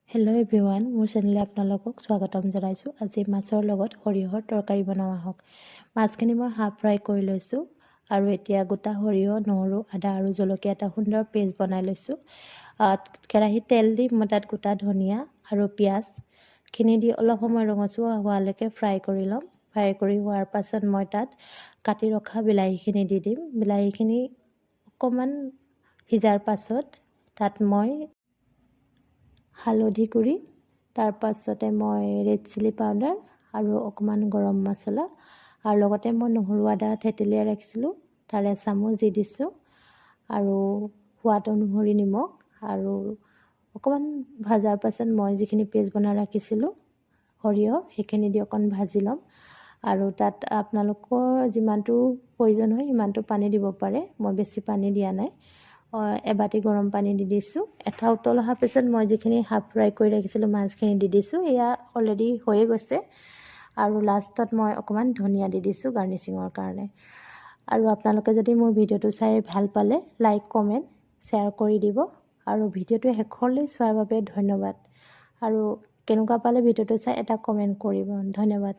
Hello' everyone, মোৰ চেনেলে আপোনালোকক স্বাগতম জনাইছোঁ। আজি মাছৰ লগত সৰিয়হৰ তৰকাৰী বনোৱা হওক। মাছখিনি মই হাফ ফ্ৰাই কৰি লৈছোঁ আৰু এতিয়া গোটা সৰিয়হ, নহৰু, আদা আৰু জলকীয়া এটা সুন্দৰ পেষ্ট বনাই লৈছোঁ। কেৰাহীত তেল দি মই তাত গোটা ধনিয়া আৰু পিঁয়াজখিনি দি অলপ সময় ৰঙচুৱা হোৱালৈকে ফ্ৰাই কৰি ল'ম। ফ্ৰাই কৰি হোৱাৰ পাছত মই তাত কাটি ৰখা বিলাহীখিনি দি দিম। বিলাহীখিনি অকণমান সিজাৰ পাছত তাত মই হালধি গুড়ি, তাৰ পাছতে মই ৰেড চিলি পাউডাৰ আৰু অকণমান গৰম মছলা আৰু লগতে মই নহৰু আদা থেতেলিয়াই ৰাখিছিলোঁ তাৰে এচামুচ দি দিছোঁ আৰু সোৱাদ অনুসৰি নিমখ আৰু অকণমান ভাজাৰ পাছত মই যিখিনি পেষ্ট বনাই ৰাখিছিলোঁ সৰিয়হ সেইখিনি দি অকণ ভাজি ল'ম আৰু তাত আপোনালোকৰ যিমানটো প্ৰয়োজন হয় সিমানটো পানী দিব পাৰে। মই বেছি পানী দিয়া নাই। এবাটি গৰম পানী দি দিছোঁ। এটা উতল অহাৰ পিছত মই যিখিনি হাফ ফ্ৰাই কৰি ৰাখিছিলোঁ মাছখিনি দি দিছোঁ। এয়া অলৰেডি হৈয়ে গৈছে আৰু লাষ্টত মই অকণমান ধনিয়া দি দিছোঁ গাৰ্নিচিঙৰ কাৰণে। আৰু আপোনালোকে যদি মোৰ ভিডিঅ'টো চাই ভাল পালে লাইক, কমেণ্ট, শ্বেয়াৰ কৰি দিব আৰু ভিডিঅ'টো শেষলৈ চোৱাৰ বাবে ধন্যবাদ। আৰু কেনেকুৱা পালে ভিডিঅ'টো চাই এটা কমেণ্ট কৰিব। ধন্যবাদ।